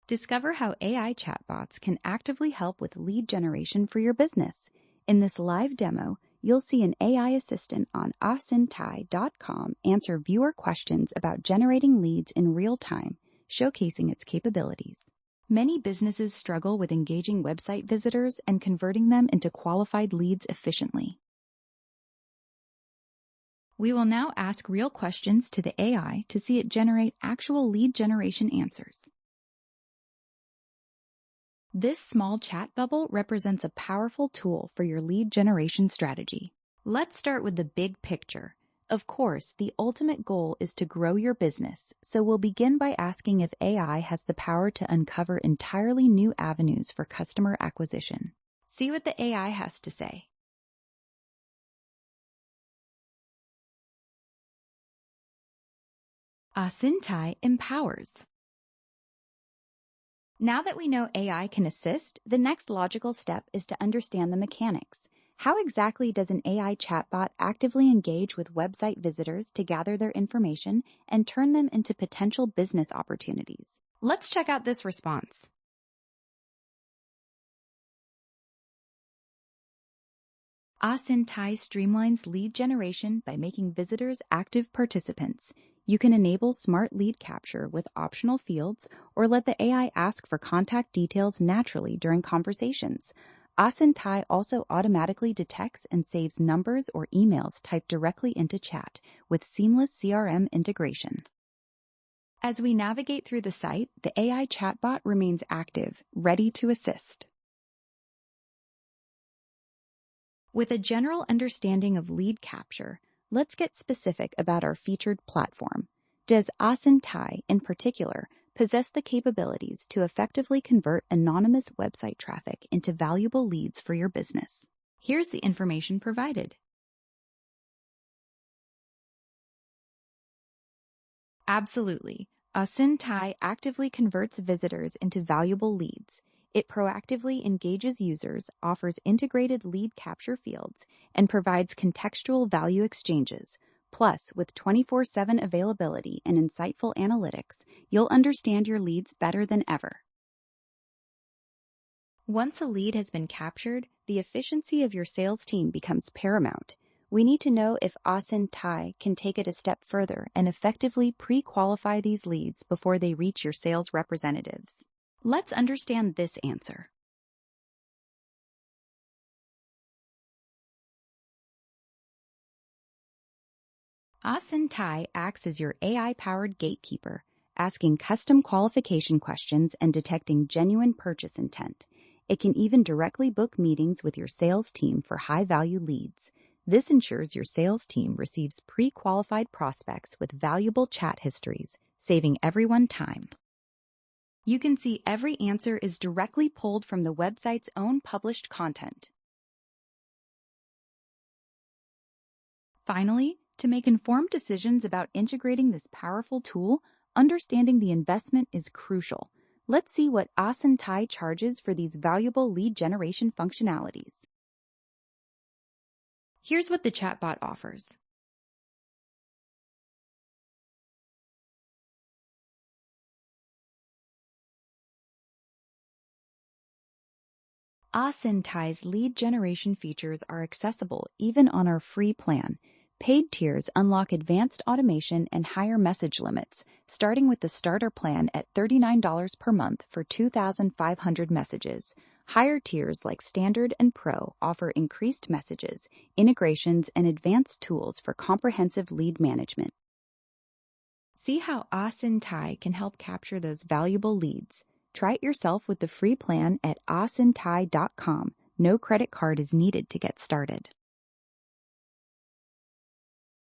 Discover how AI chatbots can actively help with lead generation for your business. In this live demo, you'll see an AI assistant on Asyntai.com answer viewer questions about generating leads in real time, showcasing its capabilities. Many businesses struggle with engaging website visitors and converting them into qualified leads efficiently. We will now ask real questions to the AI to see it generate actual lead generation answers. This small chat bubble represents a powerful tool for your lead generation strategy. Let's start with the big picture. Of course, the ultimate goal is to grow your business, so we'll begin by asking if AI has the power to uncover entirely new avenues for customer acquisition. See what the AI has to say. Asyntai empowers. Now that we know AI can assist, the next logical step is to understand the mechanics. How exactly does an AI chatbot actively engage with website visitors to gather their information and turn them into potential business opportunities? Let's check out this response. Asyntai streamlines lead generation by making visitors active participants. You can enable smart lead capture with optional fields or let the AI ask for contact details naturally during conversations. Asyntai also automatically detects and saves numbers or emails typed directly into chat with seamless CRM integration. As we navigate through the site, the AI chatbot remains active, ready to assist. With a general understanding of lead capture, let's get specific about our featured platform. Does Asyntai, in particular, possess the capabilities to effectively convert anonymous website traffic into valuable leads for your business? Here's the information provided. Absolutely. Asyntai actively converts visitors into valuable leads. It proactively engages users, offers integrated lead capture fields, and provides contextual value exchanges. Plus, with 24/7 availability and insightful analytics, you'll understand your leads better than ever. Once a lead has been captured, the efficiency of your sales team becomes paramount. We need to know if Asyntai can take it a step further and effectively pre-qualify these leads before they reach your sales representatives. Let's understand this answer. Asyntai acts as your AI-powered gatekeeper, asking custom qualification questions and detecting genuine purchase intent. It can even directly book meetings with your sales team for high-value leads. This ensures your sales team receives pre-qualified prospects with valuable chat histories, saving everyone time. You can see every answer is directly pulled from the website's own published content. Finally, to make informed decisions about integrating this powerful tool, understanding the investment is crucial. Let's see what Asyntai charges for these valuable lead generation functionalities. Here's what the chatbot offers. Asyntai's lead generation features are accessible even on our free plan. Paid tiers unlock advanced automation and higher message limits, starting with the starter plan at $39 per month for 2,500 messages. Higher tiers like Standard and Pro offer increased messages, integrations, and advanced tools for comprehensive lead management. See how Asyntai can help capture those valuable leads. Try it yourself with the free plan at asyntai.com. No credit card is needed to get started.